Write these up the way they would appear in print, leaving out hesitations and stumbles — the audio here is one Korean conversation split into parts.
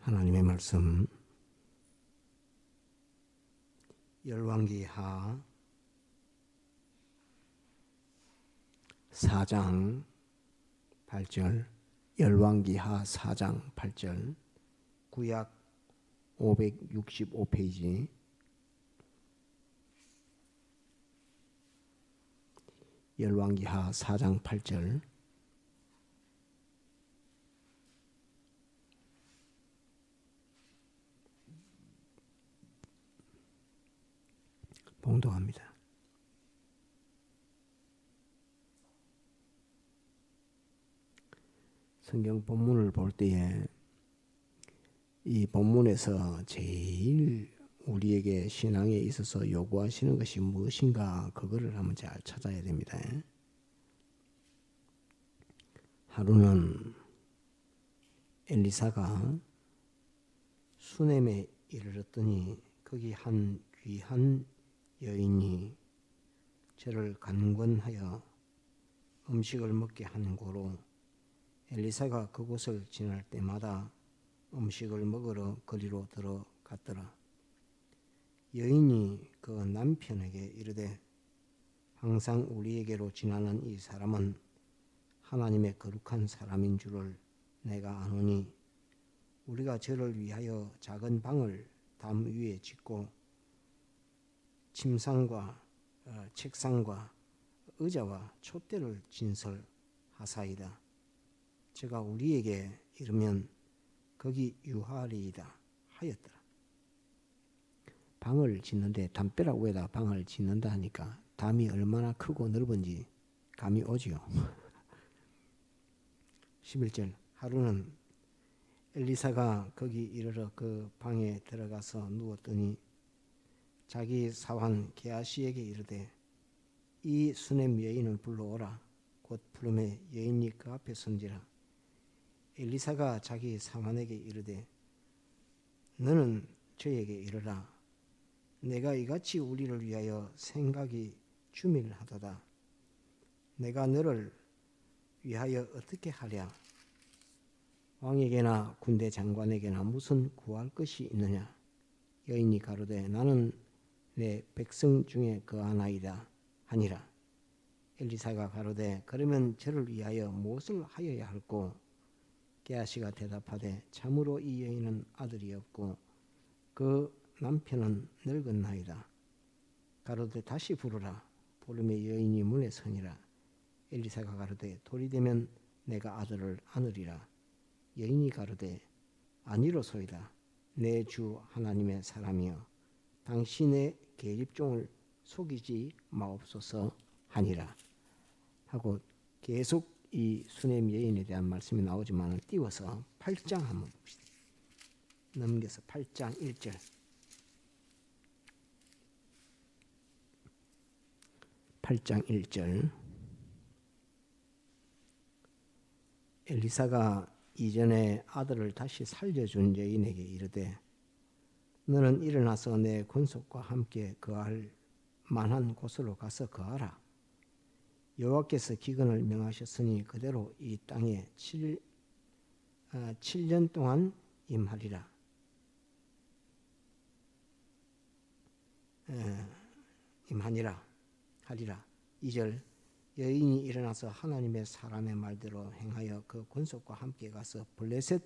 하나님의 말씀 열왕기하 4장 8절 열왕기하 4장 8절 구약 565페이지 열왕기하 4장 8절 봉독합니다. 성경 본문을 볼 때에 이 본문에서 제일 우리에게 신앙에 있어서 요구하시는 것이 무엇인가 그거를 한번 잘 찾아야 됩니다. 하루는 엘리사가 수넴에 이르렀더니 거기 한 귀한 여인이 저를 간권하여 음식을 먹게 한 고로 엘리사가 그곳을 지날 때마다 음식을 먹으러 거리로 들어갔더라. 여인이 그 남편에게 이르되 항상 우리에게로 지나는 이 사람은 하나님의 거룩한 사람인 줄을 내가 아노니 우리가 저를 위하여 작은 방을 담 위에 짓고 침상과 책상과 의자와 촛대를 진설하사이다. 제가 우리에게 이르면 거기 유하리이다 하였더라. 방을 짓는데 담벼락 위에다 방을 짓는다 하니까 담이 얼마나 크고 넓은지 감이 오지요. 11절 하루는 엘리사가 거기 이르러 그 방에 들어가서 누웠더니 자기 사환 게하시에게 이르되 이 수넴 여인을 불러오라. 곧 부르매 여인이 그 앞에 선지라. 엘리사가 자기 사환에게 이르되 너는 저에게 이르라. 내가 이같이 우리를 위하여 생각이 주밀하도다. 내가 너를 위하여 어떻게 하랴? 왕에게나 군대 장관에게나 무슨 구할 것이 있느냐? 여인이 가로되 나는 내 백성 중에 거하나이다 하니라. 엘리사가 가로되 그러면 저를 위하여 무엇을 하여야 할꼬? 게하시가 대답하되 참으로 이 여인은 아들이 없고 그 남편은 늙었나이다. 가로되 다시 부르라. 부르매 여인이 문에 서니라. 엘리사가 가로되 돌이 되면 내가 아들을 안으리라. 여인이 가로되 아니로소이다. 내 주 하나님의 사람이여 당신의 계집종을 속이지 마옵소서 하니라. 하고 계속 이 수넴 여인에 대한 말씀이 나오지만 띄워서 8장 한번 봅시다. 넘겨서 8장 1절. 8장 1절. 엘리사가 이전에 아들을 다시 살려준 여인에게 이르되 너는 일어나서 내 권속과 함께 거할 만한 곳으로 가서 거하라. 여호와께서 기근을 명하셨으니 그대로 이 땅에 7년 동안 임하리라. 임하니라 하리라. 2절 여인이 일어나서 하나님의 사람의 말대로 행하여 그 권속과 함께 가서 블레셋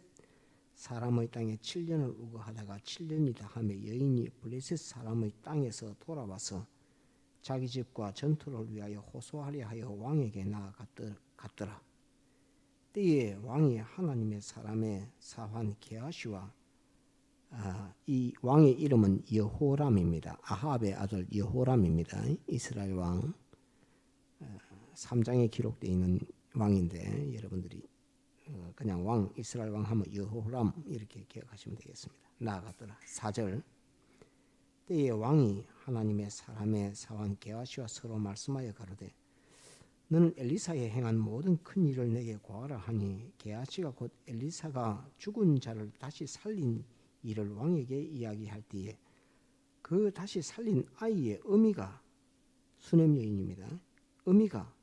사람의 땅에 7년을 우거하다가 7년이다 하며 여인이 블레셋 사람의 땅에서 돌아와서 자기 집과 전투를 위하여 호소하려 하여 왕에게 나아갔더라. 때에 왕이 하나님의 사람의 사환 게하시와 이 왕의 이름은 여호람입니다. 아합의 아들 여호람입니다. 이스라엘 왕 3장에 기록되어 있는 왕인데 여러분들이 그냥 왕 이스라엘 왕 하면 여호람 이렇게 기억하시면 되겠습니다. 나아갔더라. 4절 때에 왕이 하나님의 사람의 사환 게하시와 서로 말씀하여 가로되 너는 엘리사에 행한 모든 큰 일을 내게 고하라 하니 게하시가 곧 엘리사가 죽은 자를 다시 살린 일을 왕에게 이야기할 때에 그 다시 살린 아이의 어미가 수넴 여인입니다. 어미가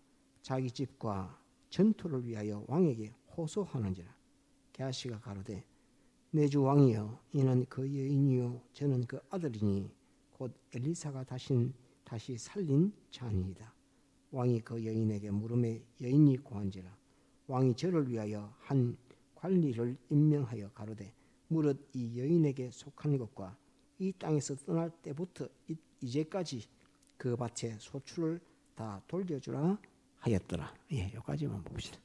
자기 집과 전투를 위하여 왕에게 호소하는지라. 게하시가 가로되 내 주 왕이여 이는 그 여인이요 저는 그 아들이니 곧 엘리사가 다시 살린 자니이다. 왕이 그 여인에게 물음에 여인이 고한지라. 왕이 저를 위하여 한 관리를 임명하여 가로되 무릇 이 여인에게 속한 것과 이 땅에서 떠날 때부터 이제까지 그 밭에 소출을 다 돌려주라 하였더라. 예, 여기까지만 봅시다.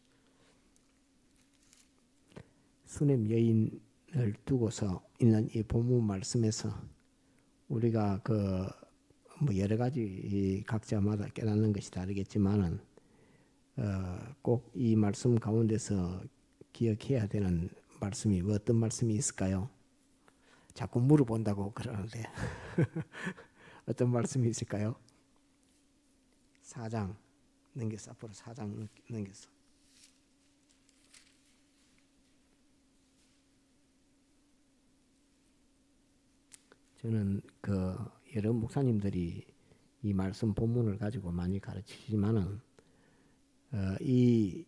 수넴 여인을 두고서 있는 이 본문 말씀에서 우리가 뭐 여러 가지 각자마다 깨닫는 것이 다르겠지만은 꼭 이 말씀 가운데서 기억해야 되는 말씀이 어떤 말씀이 있을까요? 자꾸 물어본다고 그러는데 어떤 말씀이 있을까요? 4장 넘겼어. 앞으로 4장 넘겼어. 저는 여러 목사님들이 이 말씀 본문을 가지고 많이 가르치지만은 이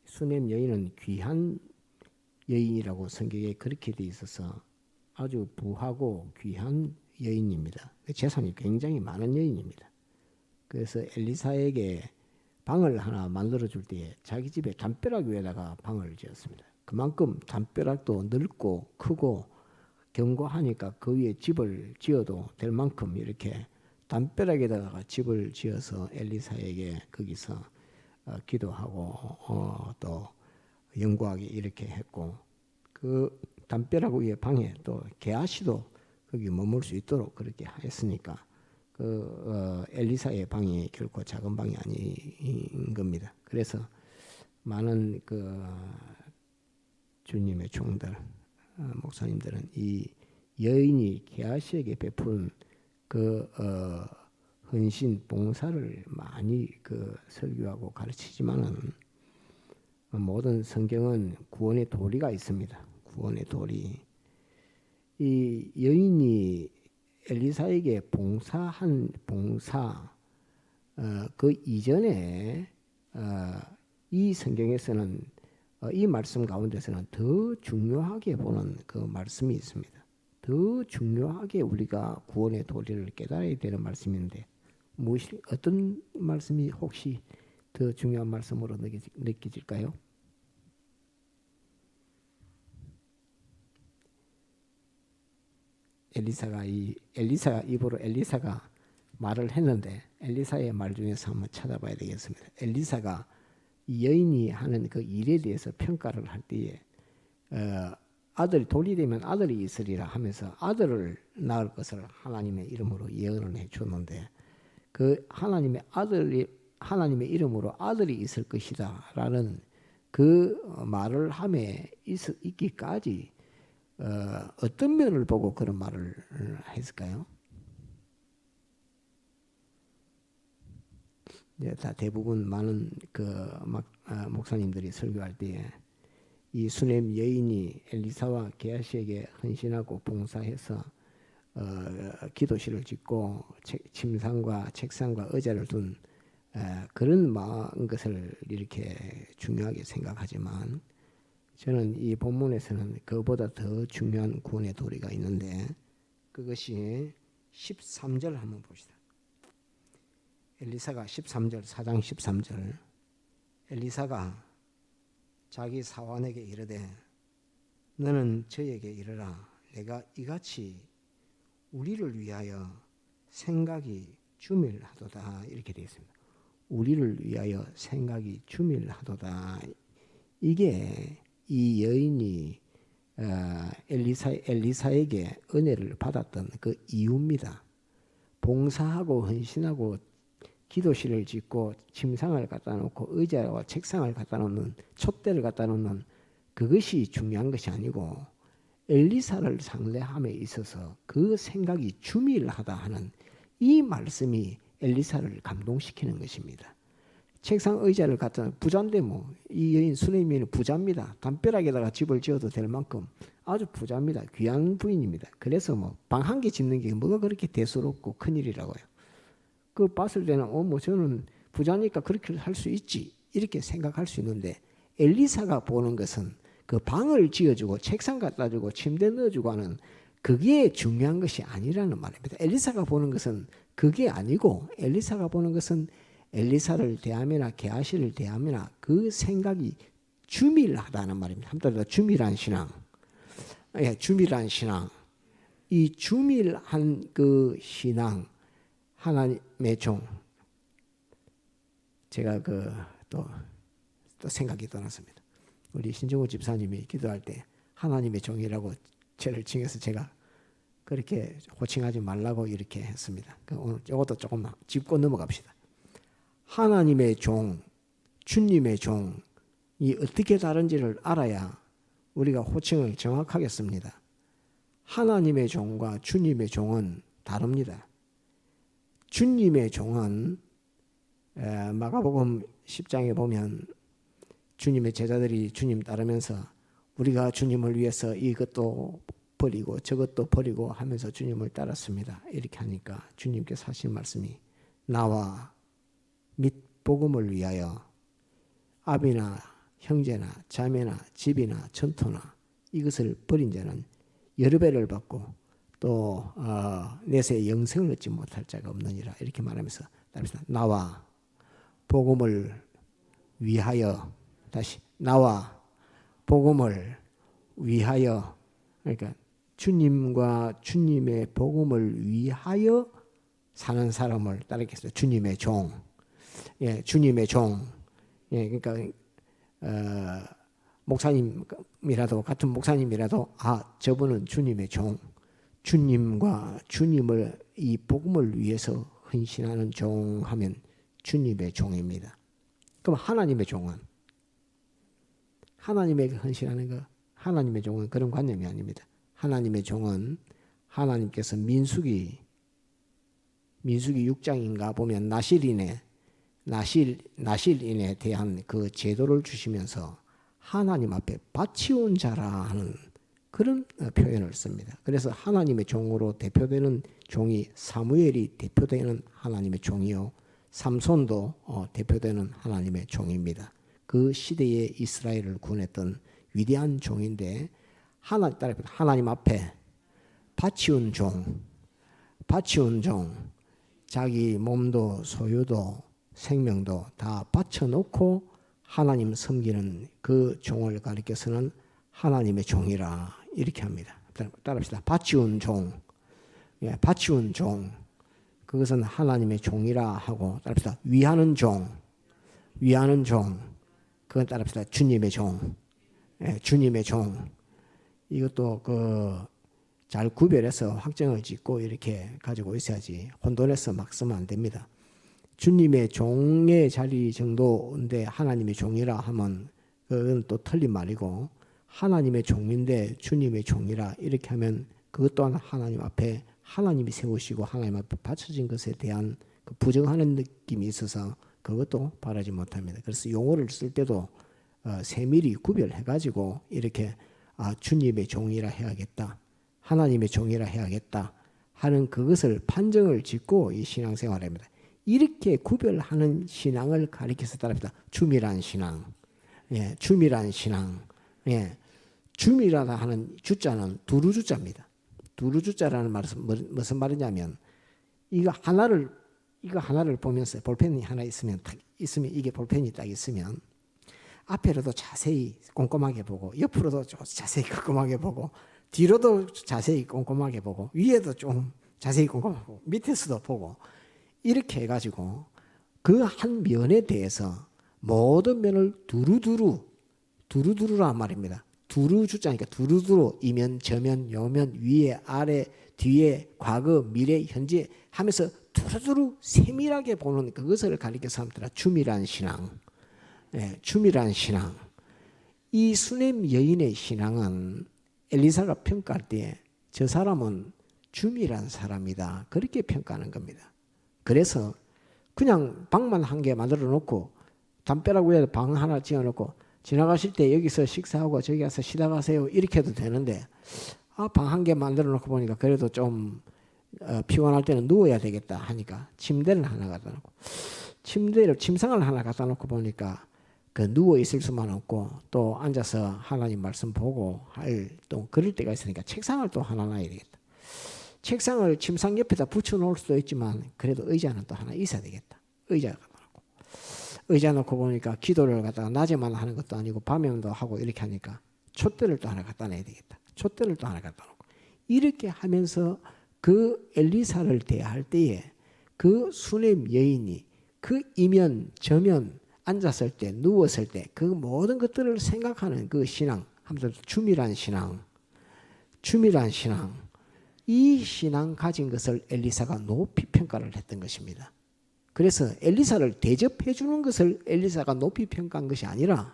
수넴 여인은 귀한 여인이라고 성경에 그렇게 돼 있어서 아주 부하고 귀한 여인입니다. 재산이 굉장히 많은 여인입니다. 그래서 엘리사에게 방을 하나 만들어 줄 때에 자기 집에 담벼락 위에다가 방을 지었습니다. 그만큼 담벼락도 넓고 크고 견고하니까 그 위에 집을 지어도 될 만큼 이렇게 담벼락에다가 집을 지어서 엘리사에게 거기서 기도하고 또 연구하게 이렇게 했고 그 담벼락 위에 방에 또 게하시도 거기 머물 수 있도록 그렇게 했으니까 엘리사의 방이 결코 작은 방이 아닌 겁니다. 그래서 많은 주님의 종들 목사님들은 이 여인이 게하시에게 베푼 헌신 봉사를 많이 설교하고 가르치지만은 모든 성경은 구원의 도리가 있습니다. 구원의 도리. 이 여인이 엘리사에게 봉사한 봉사 그 이전에 이 성경에서는 이 말씀 가운데서는 더 중요하게 보는 그 말씀이 있습니다. 더 중요하게 우리가 구원의 도리를 깨달아야 되는 말씀인데 어떤 말씀이 혹시 더 중요한 말씀으로 느껴질까요? 엘리사 입으로 엘리사가 말을 했는데 엘리사의 말 중에서 한번 찾아봐야 되겠습니다. 엘리사가 이 여인이 하는 그 일에 대해서 평가를 할 때에 돌이 되면 아들이 있으리라 하면서 아들을 낳을 것을 하나님의 이름으로 예언을 해주었는데 하나님의 이름으로 아들이 있을 것이다라는 그 말을 함에 있기까지 어떤 면을 보고 그런 말을 했을까요? 다 대부분 많은 목사님들이 설교할 때에 이 수넴 여인이 엘리사와 게하시에게 헌신하고 봉사해서 기도실을 짓고 침상과 책상과 의자를 둔 그런 것을 이렇게 중요하게 생각하지만 저는 이 본문에서는 그보다 더 중요한 구원의 도리가 있는데 그것이 13절 한번 봅시다. 엘리사가 13절 4장 13절 엘리사가 자기 사환에게 이르되 너는 저에게 이르라 내가 이같이 우리를 위하여 생각이 주밀하도다 이렇게 되어 있습니다. 우리를 위하여 생각이 주밀하도다. 이게 이 여인이 엘리사에게 은혜를 받았던 그 이유입니다. 봉사하고 헌신하고 기도실을 짓고 침상을 갖다 놓고 의자와 책상을 갖다 놓는 촛대를 갖다 놓는 그것이 중요한 것이 아니고 엘리사를 상대함에 있어서 그 생각이 주밀하다 하는 이 말씀이 엘리사를 감동시키는 것입니다. 책상 의자를 갖다 놓은 부자인데 이 여인 수넴이는 부자입니다. 담벼락에다가 집을 지어도 될 만큼 아주 부자입니다. 귀한 부인입니다. 그래서 방 한 개 짓는 게 뭐가 그렇게 대수롭고 큰일이라고요. 봤을 때는 저는 부자니까 그렇게 할 수 있지 이렇게 생각할 수 있는데 엘리사가 보는 것은 그 방을 지어주고 책상 갖다 주고 침대 넣어주고 하는 그게 중요한 것이 아니라는 말입니다. 엘리사가 보는 것은 그게 아니고 엘리사가 보는 것은 엘리사를 대하거나 게하시를 대하거나 그 생각이 주밀하다는 말입니다. 한번 더 주밀한 신앙. 예, 주밀한 신앙. 이 주밀한 그 신앙, 하나님의 종. 제가 또 생각이 떠났습니다. 우리 신정호 집사님이 기도할 때 하나님의 종이라고 저를 칭해서 제가 그렇게 호칭하지 말라고 이렇게 했습니다. 오늘 이것도 조금 짚고 넘어갑시다. 하나님의 종, 주님의 종이 어떻게 다른지를 알아야 우리가 호칭을 정확하겠습니다. 하나님의 종과 주님의 종은 다릅니다. 주님의 종은 마가복음 10장에 보면 주님의 제자들이 주님 따르면서 우리가 주님을 위해서 이것도 버리고 저것도 버리고 하면서 주님을 따랐습니다. 이렇게 하니까 주님께서 하신 말씀이 나와 및 복음을 위하여 아비나 형제나 자매나 집이나 전토나 이것을 버린 자는 여러 배를 받고 또 내세 영생을 얻지 못할 자가 없느니라 이렇게 말하면서 나와 복음을 위하여 다시 나와 복음을 위하여 그러니까 주님과 주님의 복음을 위하여 사는 사람을 따르겠습니다. 주님의 종, 예, 주님의 종, 예, 그러니까 목사님이라도 같은 목사님이라도 저분은 주님의 종, 주님과 주님을 이 복음을 위해서 헌신하는 종 하면 주님의 종입니다. 그럼 하나님의 종은 하나님에게 헌신하는 거, 하나님의 종은 그런 관념이 아닙니다. 하나님의 종은 하나님께서 민수기 6장인가 보면 나실인에 대한 그 제도를 주시면서 하나님 앞에 바치온 자라 하는 그런 표현을 씁니다. 그래서 하나님의 종으로 대표되는 종이 사무엘이 대표되는 하나님의 종이요, 삼손도 대표되는 하나님의 종입니다. 그 시대에 이스라엘을 구원했던 위대한 종인데 하나님 앞에 바치온 종, 자기 몸도 소유도 생명도 다 바쳐놓고 하나님 섬기는 그 종을 가리켜서는 하나님의 종이라 이렇게 합니다. 따라합시다. 바치온 종, 예, 바치온 종, 그것은 하나님의 종이라 하고 따라합시다. 위하는 종, 그건 따라합시다. 주님의 종, 예, 주님의 종. 이것도 잘 구별해서 확정을 짓고 이렇게 가지고 있어야지 혼돈해서 막 쓰면 안 됩니다. 주님의 종의 자리 정도인데 하나님의 종이라 하면 그건 또 틀린 말이고, 하나님의 종인데 주님의 종이라 이렇게 하면 그것 또한 하나님 앞에 하나님이 세우시고 하나님 앞에 바쳐진 것에 대한 그 부정하는 느낌이 있어서 그것도 바라지 못합니다. 그래서 용어를 쓸 때도 세밀히 구별해가지고 이렇게 주님의 종이라 해야겠다, 하나님의 종이라 해야겠다 하는 그것을 판정을 짓고 이 신앙생활입니다. 이렇게 구별하는 신앙을 가리켜서 따릅니다. 주밀한 신앙, 예, 주밀한 신앙, 예, 주밀하다 하는 주자는 두루주자입니다. 두루주자라는 말은 무슨 말이냐면 이거 하나를 보면서 볼펜이 하나 있으면 이게 볼펜이 딱 있으면 앞에로도 자세히 꼼꼼하게 보고 옆으로도 자세히 꼼꼼하게 보고 뒤로도 자세히 꼼꼼하게 보고 위에도 좀 자세히 꼼꼼하게 보고 밑에서도 보고 이렇게 해가지고 그 한 면에 대해서 모든 면을 두루두루란 말입니다. 두루주자니까 두루두루 이면 저면 요면 위에 아래 뒤에 과거 미래 현재 하면서 두루두루 세밀하게 보는 그것을 가리켜서 합니다. 주밀한 신앙, 예, 주밀한 신앙. 이 수넴 여인의 신앙은 엘리사가 평가할 때 저 사람은 주밀한 사람이다 그렇게 평가하는 겁니다. 그래서 그냥 방만 한 개 만들어 놓고 담벼락 위에 방 하나 지어 놓고 지나가실 때 여기서 식사하고 저기 가서 쉬다 가세요 이렇게 해도 되는데 방 한 개 만들어 놓고 보니까 그래도 좀 피곤할 때는 누워야 되겠다 하니까 침대를 하나 갖다 놓고 침상을 하나 갖다 놓고 보니까 그 누워 있을 수만 없고 또 앉아서 하나님 말씀 보고 할 또 그럴 때가 있으니까 책상을 또 하나 놔야 되겠다. 책상을 침상 옆에다 붙여놓을 수도 있지만 그래도 의자는 또 하나 있어야 되겠다. 의자 놓고 보니까 기도를 갖다가 낮에만 하는 것도 아니고 밤에도 하고 이렇게 하니까 촛대를 또 하나 갖다 놔야 되겠다. 촛대를 또 하나 갖다 놓고 이렇게 하면서 그 엘리사를 대할 때에 그 수넴 여인이 그 이면 저면 앉았을 때 누웠을 때 그 모든 것들을 생각하는 그 신앙, 하면서 주밀한 신앙, 이 신앙 가진 것을 엘리사가 높이 평가를 했던 것입니다. 그래서 엘리사를 대접해 주는 것을 엘리사가 높이 평가한 것이 아니라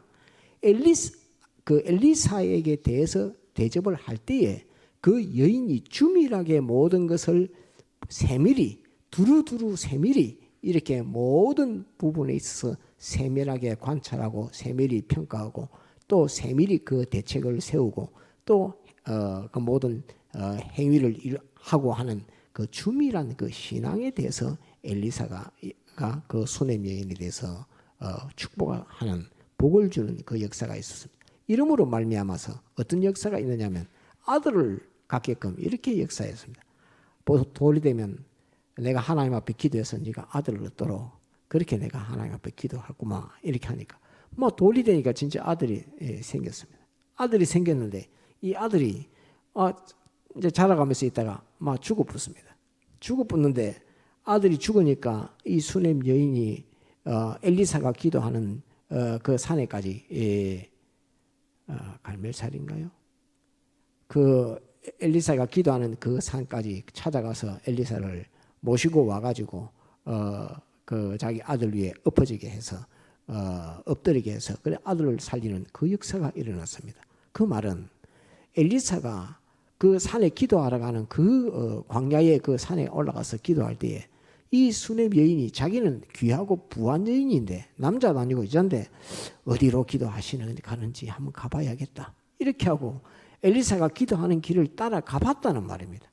엘리사에게 대해서 대접을 할 때에 그 여인이 주밀하게 모든 것을 세밀히 두루두루 세밀히 이렇게 모든 부분에 있어서 세밀하게 관찰하고 세밀히 평가하고 또 세밀히 그 대책을 세우고 또 그 모든 행위를 하고 하는 그 주밀한 그 신앙에 대해서 엘리사가 그 수넴 여인에 대해서 축복하는 복을 주는 그 역사가 있었습니다. 이름으로 말미암아서 어떤 역사가 있느냐면 아들을 갖게끔 이렇게 역사했습니다. 돌이 되면 내가 하나님 앞에 기도해서 네가 아들을 얻도록 그렇게 내가 하나님 앞에 기도하구만 이렇게 하니까 뭐 돌이 되니까 진짜 아들이 생겼습니다. 아들이 생겼는데 이 아들이 이제 자라가면서 있다가 막 죽어붙습니다. 죽어붙는데 아들이 죽으니까 이 수넴 여인이 엘리사가 기도하는 그 산에까지 갈멜살인가요? 그 엘리사가 기도하는 그 산까지 찾아가서 엘리사를 모시고 와가지고 그 자기 아들 위에 엎어지게 해서 엎드리게 해서 그래 아들을 살리는 그 역사가 일어났습니다. 그 말은 엘리사가 그 산에 기도하러 가는 그 광야의 그 산에 올라가서 기도할 때에 이 수넴 여인이 자기는 귀하고 부한 여인인데 남자도 아니고 여자인데 어디로 가는지 한번 가봐야겠다 이렇게 하고 엘리사가 기도하는 길을 따라가 봤다는 말입니다.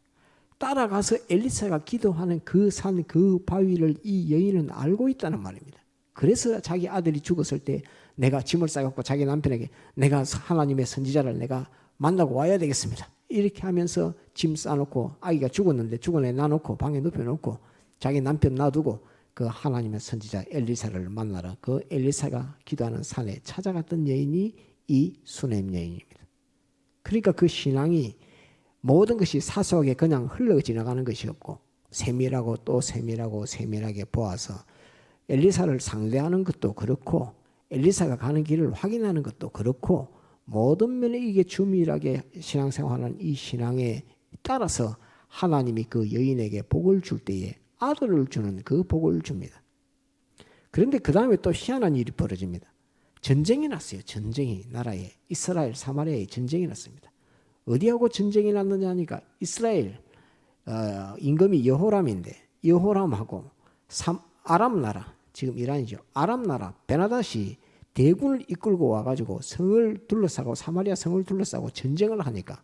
따라가서 엘리사가 기도하는 그 산, 그 바위를 이 여인은 알고 있다는 말입니다. 그래서 자기 아들이 죽었을 때 내가 짐을 싸갖고 자기 남편에게 내가 하나님의 선지자를 내가 만나고 와야 되겠습니다. 이렇게 하면서 짐 싸놓고 아기가 죽었는데 죽은 애 놔놓고 방에 눕혀놓고 자기 남편 놔두고 그 하나님의 선지자 엘리사를 만나러 그 엘리사가 기도하는 산에 찾아갔던 여인이 이 수넴 여인입니다. 그러니까 그 신앙이 모든 것이 사소하게 그냥 흘러 지나가는 것이 없고 세밀하고 또 세밀하게 보아서 엘리사를 상대하는 것도 그렇고 엘리사가 가는 길을 확인하는 것도 그렇고 모든 면에 이게 주밀하게 신앙생활하는 이 신앙에 따라서 하나님이 그 여인에게 복을 줄 때에 아들을 주는 그 복을 줍니다. 그런데 그 다음에 또 희한한 일이 벌어집니다. 전쟁이 났어요. 전쟁이 나라에 이스라엘 사마리아에 전쟁이 났습니다. 어디하고 전쟁이 났느냐 하니까 이스라엘 임금이 여호람인데 여호람하고 아람 나라 지금 이란이죠. 아람 나라 베나닷이 대군을 이끌고 와가지고 성을 둘러싸고 사마리아 성을 둘러싸고 전쟁을 하니까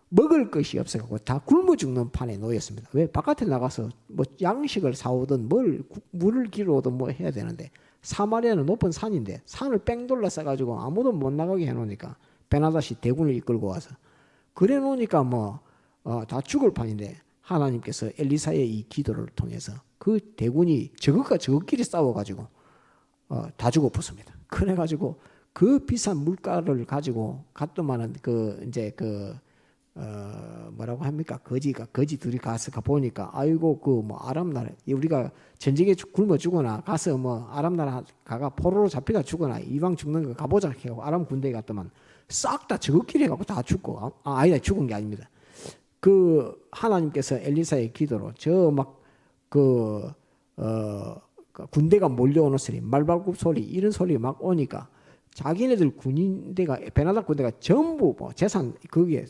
먹을 것이 없어가지고 다 굶어 죽는 판에 놓였습니다. 왜 바깥에 나가서 뭐 양식을 사오든 물을 기르 오든 뭐 해야 되는데 사마리아는 높은 산인데 산을 뺑 둘러싸가지고 아무도 못 나가게 해놓으니까 베나닷이 대군을 이끌고 와서 그래 놓으니까 다 죽을 판인데 하나님께서 엘리사의 이 기도를 통해서 그 대군이 저것과 저것끼리 싸워가지고 다 죽어붙습니다. 그래가지고 그 비싼 물가를 가지고 갔더만은 뭐라고 합니까? 거지 둘이 가서 보니까 아이고 아람 나라 우리가 전쟁에 굶어 죽거나 가서 아람 나라 가가 포로로 잡혀가 죽거나 이방 죽는 거 가보자 하고 아람 군대에 갔더만 싹 다 저것끼리 해갖고 다 죽고 아니다 죽은 게 아닙니다. 그 하나님께서 엘리사의 기도로 군대가 몰려오는 소리, 말발굽 소리 이런 소리 막 오니까 자기네들 군대가 베나닷 군대가 전부 재산 거기에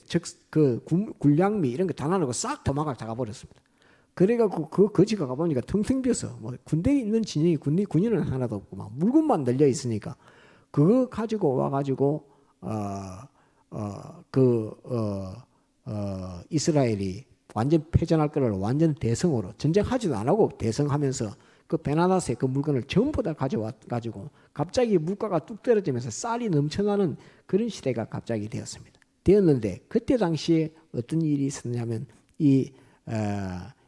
군량미 이런 거 다 나누고 싹 도망을 다 가버렸습니다. 그래갖고 그 거지가 가보니까 텅텅 비어서 군대에 있는 진영이 군인은 하나도 없고 막 물건만 널려 있으니까 그거 가지고 와가지고 이스라엘이 완전 패전할 거를 완전 대성으로 전쟁하지도 안 하고 대성하면서 그 베나닷의 그 물건을 전부 다 가져와 가지고 갑자기 물가가 뚝 떨어지면서 쌀이 넘쳐나는 그런 시대가 갑자기 되었는데 그때 당시에 어떤 일이 있었냐면 이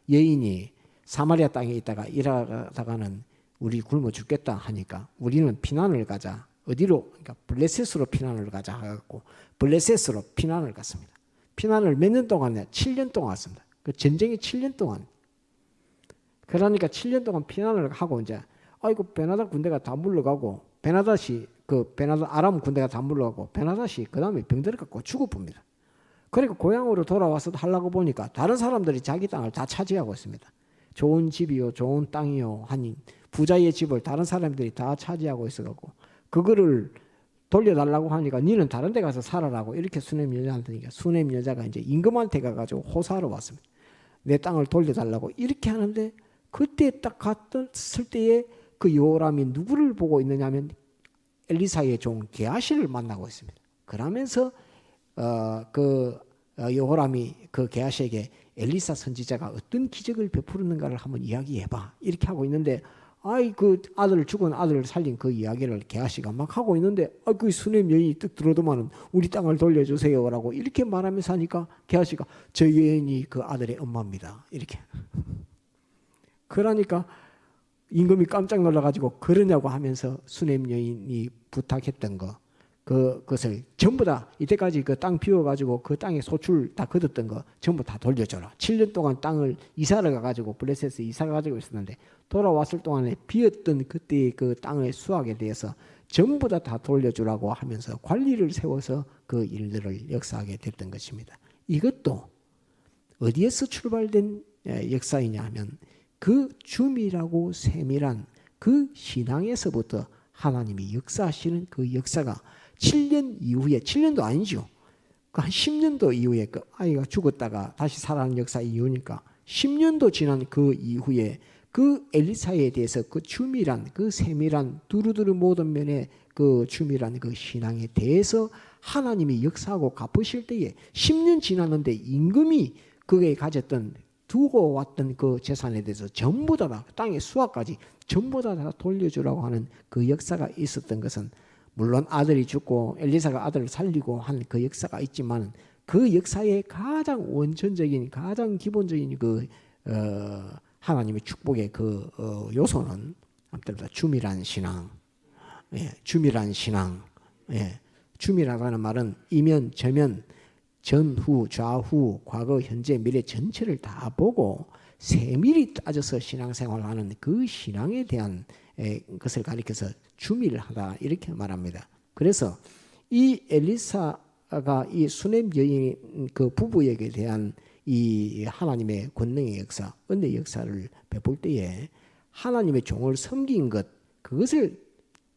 여인이 사마리아 땅에 있다가 일하다가는 우리 굶어 죽겠다 하니까 우리는 피난을 가자. 어디로? 그러니까 블레셋으로 피난을 가자 하고 블레셋으로 피난을 갔습니다. 피난을 몇 년 동안 했냐? 7년 동안 왔습니다. 그 전쟁이 7년 동안. 그러니까 7년 동안 피난을 하고 이제 아이고 베나닷 군대가 다 물러가고 베나닷이 그 베나닷 아람 군대가 다 물러가고 베나닷이 그 다음에 병들어 갖고 죽어봅니다. 그러니까 고향으로 돌아와서 하려고 보니까 다른 사람들이 자기 땅을 다 차지하고 있습니다. 좋은 집이요, 좋은 땅이요, 한 부자의 집을 다른 사람들이 다 차지하고 있어갖고 그거를 돌려달라고 하니까 니는 다른 데 가서 살아라고 이렇게 수넴 여자한테 하니까 수넴 여자가 이제 임금한테 가가지고 호소하러 왔습니다. 내 땅을 돌려달라고 이렇게 하는데 그때 딱 갔을 때에 그 여호람이 누구를 보고 있느냐면 엘리사의 종 게하시를 만나고 있습니다. 그러면서 여호람이 그 게하시에게 엘리사 선지자가 어떤 기적을 베푸는가를 한번 이야기해봐 이렇게 하고 있는데 그 아들 죽은 아들을 살린 그 이야기를 게하시가 막 하고 있는데 그 수넴 여인이 뜩 들어오더만은 우리 땅을 돌려주세요라고 이렇게 말하면서 하니까 게하시가 저 여인이 그 아들의 엄마입니다 이렇게 그러니까 임금이 깜짝 놀라가지고 그러냐고 하면서 수넴 여인이 부탁했던 그것을 전부 다 이때까지 그 땅 비워가지고 그 땅에 소출 다 거뒀던 거 전부 다 돌려줘라. 7년 동안 땅을 이사를 가가지고 블레셋에 이사 가지고 있었는데 돌아왔을 동안에 비었던 그때의 그 땅의 수확에 대해서 전부 다 돌려주라고 하면서 관리를 세워서 그 일들을 역사하게 됐던 것입니다. 이것도 어디에서 출발된 역사이냐 하면 그 주밀하고 세밀한 그 신앙에서부터 하나님이 역사하시는 그 역사가 7년 이후에 7년도 아니죠. 한 10년도 이후에 그 아이가 죽었다가 다시 살아난 역사 이후니까 10년도 지난 그 이후에 그 엘리사에 대해서 그 주밀한 그 세밀한 두루두루 모든 면의 그 주밀한 그 신앙에 대해서 하나님이 역사하고 갚으실 때에 10년 지났는데 임금이 그게 가졌던 두고 왔던 그 재산에 대해서 전부 다 땅의 수확까지 전부 다 돌려주라고 하는 그 역사가 있었던 것은 물론 아들이 죽고 엘리사가 아들을 살리고 한 그 역사가 있지만 그 역사의 가장 원천적인 가장 기본적인 그 하나님의 축복의 그 요소는 아무튼 주밀한 신앙, 주밀한 신앙, 주밀하다고 하는 말은 이면 저면 전후 좌후 과거 현재 미래 전체를 다 보고 세밀히 따져서 신앙생활을 하는 그 신앙에 대한 것을 가리켜서 주밀하다 이렇게 말합니다. 그래서 이 엘리사가 이 수넴 여인 그 부부에게 대한 이 하나님의 권능의 역사, 은혜의 역사를 베풀 때에 하나님의 종을 섬긴 것 그것을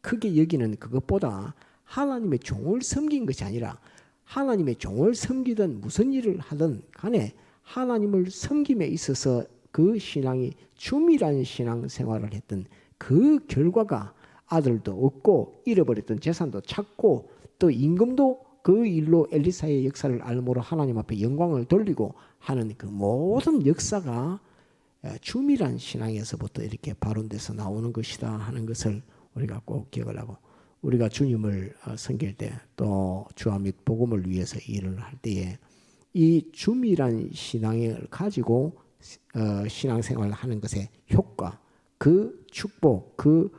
크게 여기는 그것보다 하나님의 종을 섬긴 것이 아니라 하나님의 종을 섬기든 무슨 일을 하든 간에 하나님을 섬김에 있어서 그 신앙이 주밀한 신앙 생활을 했던 그 결과가 아들도 얻고 잃어버렸던 재산도 찾고 또 임금도 그 일로 엘리사의 역사를 알므로 하나님 앞에 영광을 돌리고 하는 그 모든 역사가 주밀한 신앙에서부터 이렇게 발원돼서 나오는 것이다 하는 것을 우리가 꼭 기억을 하고 우리가 주님을 섬길 때 또 주와 및 복음을 위해서 일을 할 때에 이 주밀한 신앙을 가지고 신앙생활을 하는 것의 효과, 그 축복, 그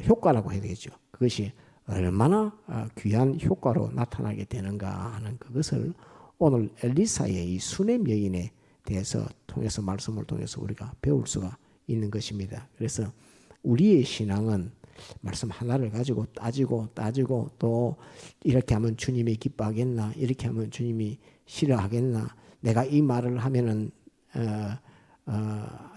효과라고 해야 되겠죠. 그것이 얼마나 귀한 효과로 나타나게 되는가 하는 그것을 오늘 엘리사의 이 수넴 여인에 대해서 통해서 말씀을 통해서 우리가 배울 수가 있는 것입니다. 그래서 우리의 신앙은 말씀 하나를 가지고 따지고 또 이렇게 하면 주님이 기뻐하겠나 이렇게 하면 주님이 싫어하겠나 내가 이 말을 하면은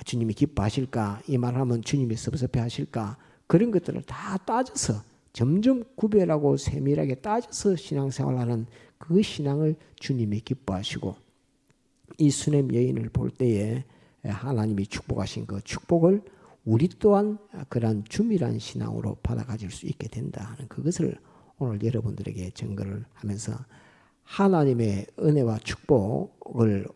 주님이 기뻐하실까 이 말을 하면 주님이 섭섭해 하실까 그런 것들을 다 따져서 점점 구별하고 세밀하게 따져서 신앙생활하는 그 신앙을 주님이 기뻐하시고 이 수넴 여인을 볼 때에 하나님이 축복하신 그 축복을 우리 또한 그러한 주밀한 신앙으로 받아가질 수 있게 된다 하는 그것을 오늘 여러분들에게 증거를 하면서 하나님의 은혜와 축복을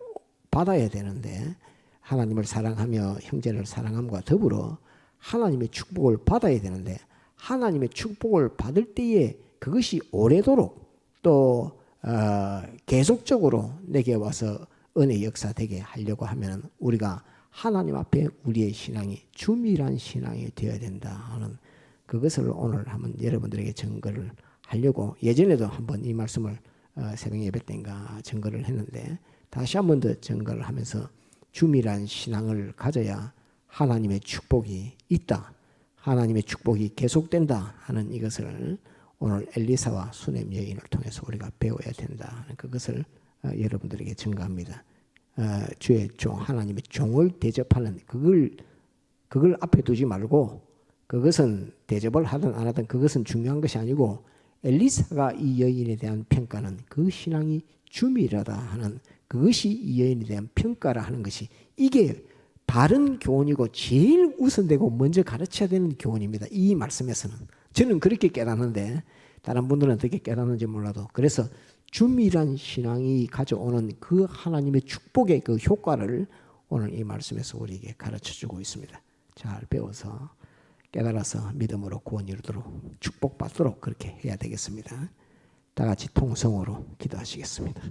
받아야 되는데 하나님을 사랑하며 형제를 사랑함과 더불어 하나님의 축복을 받아야 되는데 하나님의 축복을 받을 때에 그것이 오래도록 또 계속적으로 내게 와서 은혜 역사되게 하려고 하면 우리가 하나님 앞에 우리의 신앙이 주밀한 신앙이 되어야 된다 하는 그것을 오늘 한번 여러분들에게 증거를 하려고 예전에도 한번 이 말씀을 새벽 예배 때인가 증거를 했는데 다시 한번 더 증거를 하면서 주밀한 신앙을 가져야 하나님의 축복이 있다. 하나님의 축복이 계속된다 하는 이것을 오늘 엘리사와 수넴 여인을 통해서 우리가 배워야 된다 하는 그것을 여러분들에게 증거합니다. 주의 종 하나님의 종을 대접하는 그걸 앞에 두지 말고 그것은 대접을 하든 안 하든 그것은 중요한 것이 아니고 엘리사가 이 여인에 대한 평가는 그 신앙이 주밀하다 하는 그것이 이 여인에 대한 평가라 하는 것이 이게 바른 교훈이고 제일 우선되고 먼저 가르쳐야 되는 교훈입니다. 이 말씀에서는 저는 그렇게 깨닫는데 다른 분들은 어떻게 깨닫는지 몰라도 그래서 주밀한 신앙이 가져오는 그 하나님의 축복의 그 효과를 오늘 이 말씀에서 우리에게 가르쳐주고 있습니다. 잘 배워서 깨달아서 믿음으로 구원 이루도록 축복받도록 그렇게 해야 되겠습니다. 다 같이 통성으로 기도하시겠습니다.